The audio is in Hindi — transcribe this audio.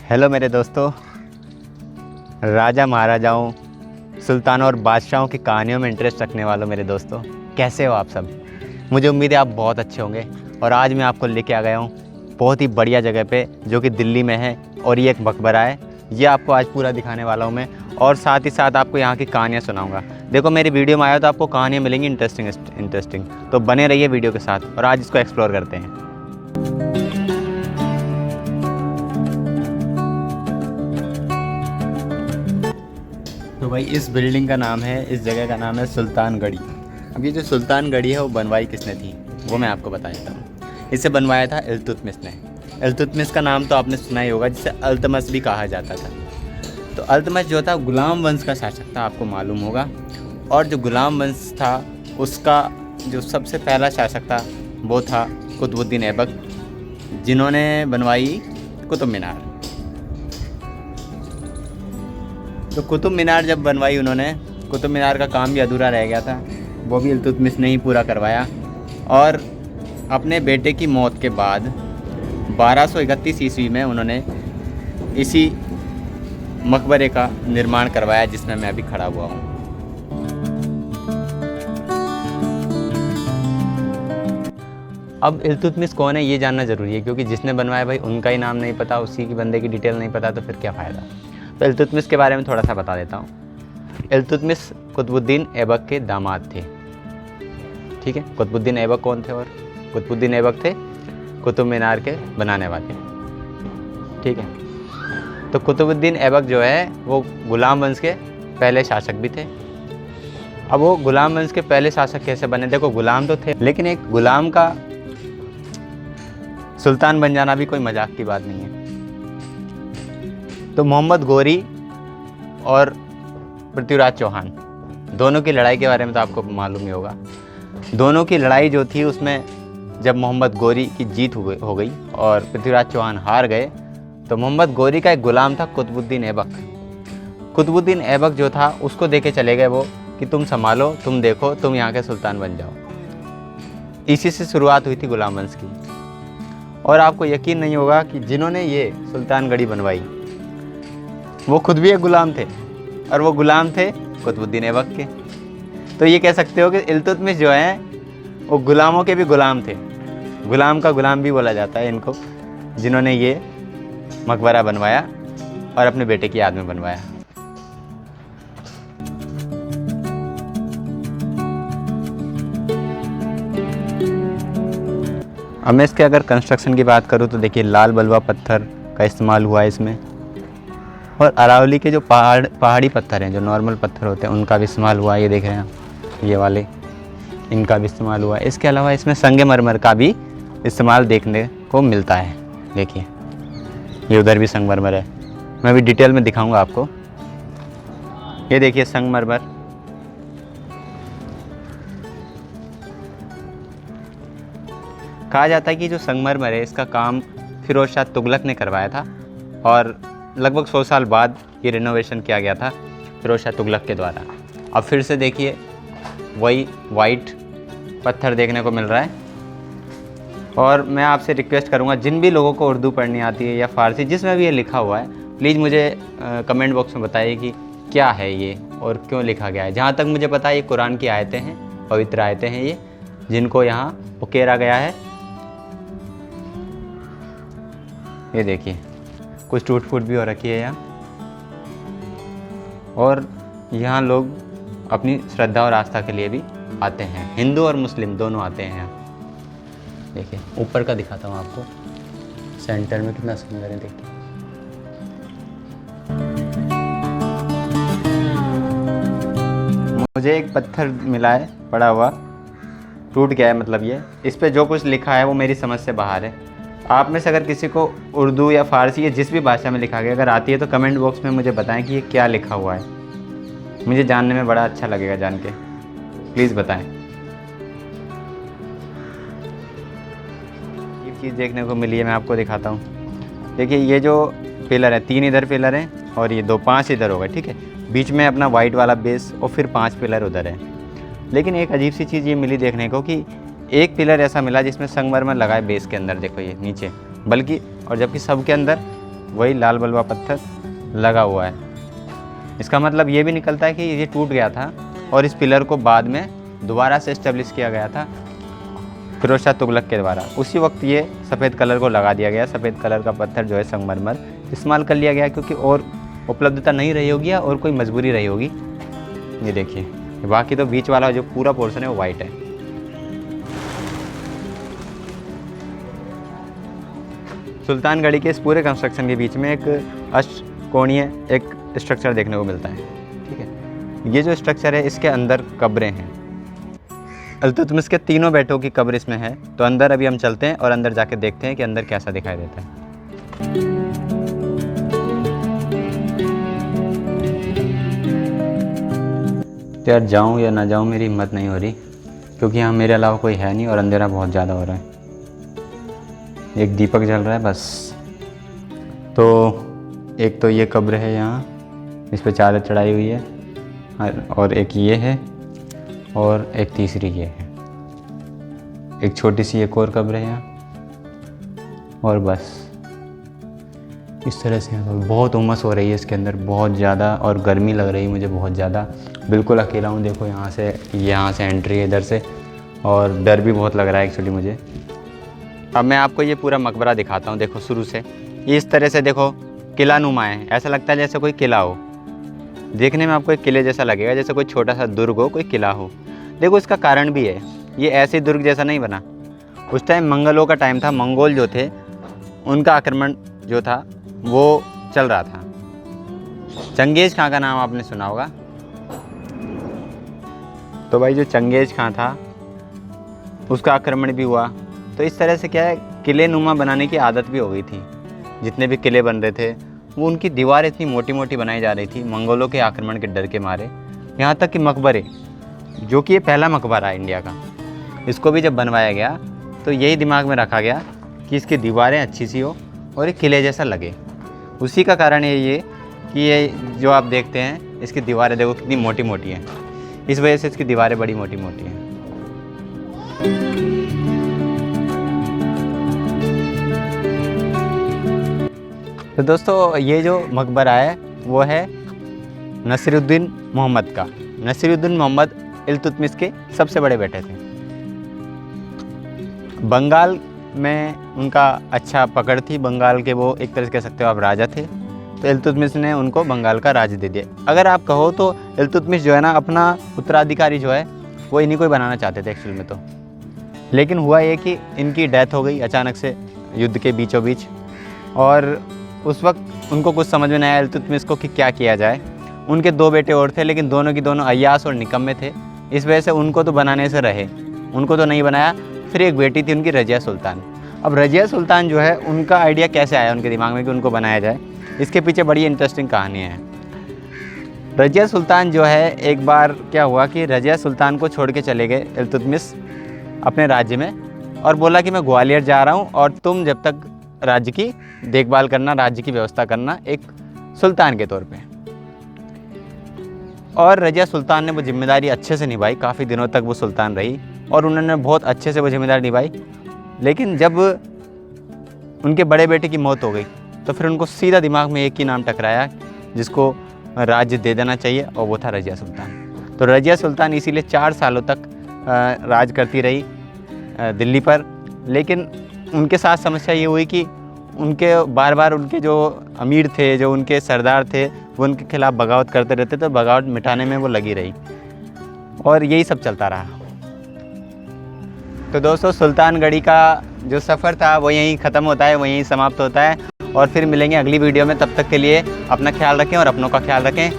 हेलो मेरे दोस्तों, राजा महाराजाओं, सुल्तानों और बादशाहों की कहानियों में इंटरेस्ट रखने वालों मेरे दोस्तों, कैसे हो आप सब। मुझे उम्मीद है आप बहुत अच्छे होंगे। और आज मैं आपको लेके आ गया हूँ बहुत ही बढ़िया जगह पे, जो कि दिल्ली में है। और ये एक मकबरा है। ये आपको आज पूरा दिखाने वाला हूँ मैं, और साथ ही साथ आपको यहाँ की कहानियाँ सुनाऊँगा। देखो, मेरी वीडियो में आया तो आपको कहानियाँ मिलेंगी इंटरेस्टिंग, तो बने रहिए वीडियो के साथ और आज इसको एक्सप्लोर करते हैं। तो भाई, इस बिल्डिंग का नाम है, इस जगह का नाम है सुल्तानगढ़ी। अब ये जो सुल्तानगढ़ी है वो बनवाई किसने थी वो मैं आपको बता देता हूँ। इसे बनवाया था इल्तुतमिश ने। इल्तुतमिश का नाम तो आपने सुना ही होगा, जिसे अल्तमश भी कहा जाता था। तो अल्तमश जो था गुलाम वंश का शासक था, आपको मालूम होगा। और जो गुलाम वंश था उसका जो सबसे पहला शासक था वो था कुतुबुद्दीन ऐबक, जिन्होंने बनवाई कुतुब मीनार। तो कुतुब मीनार जब बनवाई उन्होंने, कुतुब मीनार का काम भी अधूरा रह गया था, वो भी इल्तुतमिश ने ही पूरा करवाया। और अपने बेटे की मौत के बाद 1231 ईस्वी में उन्होंने इसी मकबरे का निर्माण करवाया, जिसमें मैं अभी खड़ा हुआ हूँ। अब इल्तुतमिश कौन है ये जानना ज़रूरी है, क्योंकि जिसने बनवाया भाई उनका ही नाम नहीं पता, उसी की बंदे की डिटेल नहीं पता, तो फिर क्या फ़ायदा। तो इल्तुतमिश के बारे में थोड़ा सा बता देता हूँ। इल्तुतमिश कुतुबुद्दीन ऐबक के दामाद थे, ठीक है। कुतुबुद्दीन ऐबक कौन थे? और कुतुबुद्दीन ऐबक थे कुतुब मीनार के बनाने वाले, ठीक है। तो कुतुबुद्दीन ऐबक जो है वो गुलाम वंश के पहले शासक भी थे। अब वो गुलाम वंश के पहले शासक कैसे बने? देखो, गुलाम तो थे, लेकिन एक गुलाम का सुल्तान बन जाना भी कोई मजाक की बात नहीं है। तो मोहम्मद गोरी और पृथ्वीराज चौहान, दोनों की लड़ाई के बारे में तो आपको मालूम ही होगा। दोनों की लड़ाई जो थी, उसमें जब मोहम्मद गोरी की जीत हो गई और पृथ्वीराज चौहान हार गए, तो मोहम्मद गोरी का एक गुलाम था कुतुबुद्दीन ऐबक। कुतुबुद्दीन ऐबक जो था उसको देके चले गए वो, कि तुम संभालो, तुम देखो, तुम यहाँ के सुल्तान बन जाओ। इसी से शुरुआत हुई थी गुलाम वंश की। और आपको यकीन नहीं होगा कि जिन्होंने ये सुल्तानगढ़ी बनवाई वो खुद भी एक गुलाम थे, और वो गुलाम थे कुतुबुद्दीन ऐबक के। तो ये कह सकते हो कि इल्तुतमिश जो है वो गुलामों के भी गुलाम थे। गुलाम का गुलाम भी बोला जाता है इनको, जिन्होंने ये मकबरा बनवाया और अपने बेटे की याद में बनवाया। अब मैं इसके अगर कंस्ट्रक्शन की बात करूँ तो देखिए, लाल बलुआ पत्थर का इस्तेमाल हुआ है इसमें, और अरावली के जो पहाड़ी पत्थर हैं, जो नॉर्मल पत्थर होते हैं, उनका भी इस्तेमाल हुआ है। ये देख रहे हैं, ये वाले, इनका भी इस्तेमाल हुआ है। इसके अलावा इसमें संगमरमर का भी इस्तेमाल देखने को मिलता है। देखिए, ये उधर भी संगमरमर है, मैं भी डिटेल में दिखाऊंगा आपको। ये देखिए संगमरमर, कहा जाता है कि जो संगमरमर है इसका काम फिरोज शाह तुगलक ने करवाया था, और लगभग 100 साल बाद ये रिनोवेशन किया गया था फिरोज शाह तुगलक के द्वारा। अब फिर से देखिए, वही वाइट पत्थर देखने को मिल रहा है। और मैं आपसे रिक्वेस्ट करूंगा, जिन भी लोगों को उर्दू पढ़नी आती है या फ़ारसी, जिसमें भी ये लिखा हुआ है, प्लीज़ मुझे कमेंट बॉक्स में बताइए कि क्या है ये और क्यों लिखा गया है। जहाँ तक मुझे पता है ये कुरान की आयतें हैं, पवित्र आयतें हैं ये, जिनको यहाँ उकेरा गया है। ये देखिए, कुछ टूट फूट भी हो रखी है यहाँ, और यहाँ लोग अपनी श्रद्धा और आस्था के लिए भी आते हैं। हिंदू और मुस्लिम दोनों आते हैं यहाँ। देखिए, ऊपर का दिखाता हूँ आपको, सेंटर में कितना सुंदर है। देखिए, मुझे एक पत्थर मिला है पड़ा हुआ, टूट गया है, मतलब ये, इस पे जो कुछ लिखा है वो मेरी समझ से बाहर है। आप में से अगर किसी को उर्दू या फ़ारसी या जिस भी भाषा में लिखा गया अगर आती है, तो कमेंट बॉक्स में मुझे बताएं कि ये क्या लिखा हुआ है। मुझे जानने में बड़ा अच्छा लगेगा जान के, प्लीज़ बताएं। ये चीज़ देखने को मिली है, मैं आपको दिखाता हूँ। देखिए, ये जो पिलर है, 3 इधर पिलर हैं और ये 5 इधर हो गए, ठीक है। बीच में अपना वाइट वाला बेस और फिर 5 पिलर उधर है। लेकिन एक अजीब सी चीज़ ये मिली देखने को कि एक पिलर ऐसा मिला जिसमें संगमरमर लगा है बेस के अंदर, देखो ये नीचे, बल्कि और जबकि सबके अंदर वही लाल बलुआ पत्थर लगा हुआ है। इसका मतलब ये भी निकलता है कि ये टूट गया था और इस पिलर को बाद में दोबारा से इस्टेब्लिश किया गया था फिरोज शाह तुगलक के द्वारा। उसी वक्त ये सफ़ेद कलर को लगा दिया गया। सफ़ेद कलर का पत्थर जो है संगमरमर इस्तेमाल कर लिया गया क्योंकि और उपलब्धता नहीं रही होगी या और कोई मजबूरी रही होगी। ये देखिए, बाकी तो बीच वाला जो पूरा पोर्शन है वो वाइट है। सुल्तानगढ़ी के इस पूरे कंस्ट्रक्शन के बीच में एक अष्टकोणीय एक स्ट्रक्चर देखने को मिलता है। ठीक है, ये जो स्ट्रक्चर है इसके अंदर कब्रें हैं। इल्तुतमिश के तीनों बेटों की कब्र इसमें है। तो अंदर अभी हम चलते हैं और अंदर जाके देखते हैं कि अंदर कैसा दिखाई देता है। यार जाऊँ या ना जाऊँ मेरी हिम्मत नहीं हो रही क्योंकि यहाँ मेरे अलावा कोई है नहीं और अंधेरा बहुत ज़्यादा हो रहा है। एक दीपक जल रहा है बस। तो एक तो ये कब्र है यहाँ, इस पे चादर चढ़ाई हुई है और एक ये है और एक तीसरी ये है। एक छोटी सी एक और कब्र है यहाँ और बस इस तरह से। बहुत उमस हो रही है इसके अंदर बहुत ज़्यादा और गर्मी लग रही है मुझे बहुत ज़्यादा। बिल्कुल अकेला हूँ। देखो यहाँ से एंट्री है इधर से और डर भी बहुत लग रहा है एक्चुअली मुझे। अब मैं आपको ये पूरा मकबरा दिखाता हूँ। देखो शुरू से इस तरह से देखो किला नुमा है। ऐसा लगता है जैसे कोई किला हो। देखने में आपको एक किले जैसा लगेगा, जैसे कोई छोटा सा दुर्ग हो, कोई किला हो। देखो इसका कारण भी है, ये ऐसे दुर्ग जैसा नहीं बना। उस टाइम मंगलों का टाइम था। मंगोल जो थे उनका आक्रमण जो था वो चल रहा था। चंगेज़ खां का नाम आपने सुना होगा। तो भाई जो चंगेज़ खां था उसका आक्रमण भी हुआ। तो इस तरह से क्या है, किले नुमा बनाने की आदत भी हो गई थी। जितने भी किले बन रहे थे वो उनकी दीवार इतनी मोटी मोटी बनाई जा रही थी मंगोलों के आक्रमण के डर के मारे। यहाँ तक कि मकबरे, जो कि ये पहला मकबरा है इंडिया का, इसको भी जब बनवाया गया तो यही दिमाग में रखा गया कि इसकी दीवारें अच्छी सी हो और एक किले जैसा लगे। उसी का कारण है ये कि ये जो आप देखते हैं इसकी दीवारें देखो कितनी मोटी मोटी हैं। इस वजह से इसकी दीवारें बड़ी मोटी मोटी हैं। तो दोस्तों ये जो मकबरा है वो है नसीरुद्दीन मोहम्मद का। नसीरुद्दीन मोहम्मद इल्तुतमिश के सबसे बड़े बेटे थे। बंगाल में उनका अच्छा पकड़ थी। बंगाल के वो एक तरह से कह सकते हो आप राजा थे। तो इल्तुतमिश ने उनको बंगाल का राज दे दिया। अगर आप कहो तो इल्तुतमिश जो है ना अपना उत्तराधिकारी जो है वो इन्हीं को ही बनाना चाहते थे एक्चुअल में तो। लेकिन हुआ ये कि इनकी डेथ हो गई अचानक से युद्ध के बीचों बीच। और उस वक्त उनको कुछ समझ में नहीं आया इल्तुतमिश को कि क्या किया जाए। उनके दो बेटे और थे लेकिन दोनों की दोनों अय्याश और निकम्मे थे। इस वजह से उनको तो बनाने से रहे, उनको तो नहीं बनाया। फिर एक बेटी थी उनकी रजिया सुल्तान। अब रजिया सुल्तान जो है उनका आइडिया कैसे आया उनके दिमाग में कि उनको बनाया जाए, इसके पीछे बड़ी इंटरेस्टिंग कहानी है। रजिया सुल्तान जो है, एक बार क्या हुआ कि रजिया सुल्तान को छोड़ के चले गए इल्तुतमिश अपने राज्य में और बोला कि मैं ग्वालियर जा रहा हूँ और तुम जब तक राज्य की देखभाल करना, राज्य की व्यवस्था करना एक सुल्तान के तौर पे। और रजिया सुल्तान ने वो जिम्मेदारी अच्छे से निभाई। काफ़ी दिनों तक वो सुल्तान रही और उन्होंने बहुत अच्छे से वो जिम्मेदारी निभाई। लेकिन जब उनके बड़े बेटे की मौत हो गई तो फिर उनको सीधा दिमाग में एक ही नाम टकराया जिसको राज्य दे देना चाहिए और वो था रजिया सुल्तान। तो रजिया सुल्तान इसीलिए 4 सालों तक राज करती रही दिल्ली पर। लेकिन उनके साथ समस्या ये हुई कि उनके बार बार उनके जो अमीर थे, जो उनके सरदार थे, वो उनके खिलाफ़ बगावत करते रहते। तो बगावत मिटाने में वो लगी रही और यही सब चलता रहा। तो दोस्तों सुल्तानगढ़ी का जो सफ़र था वो यहीं ख़त्म होता है, वो यहीं समाप्त होता है। और फिर मिलेंगे अगली वीडियो में। तब तक के लिए अपना ख्याल रखें और अपनों का ख्याल रखें।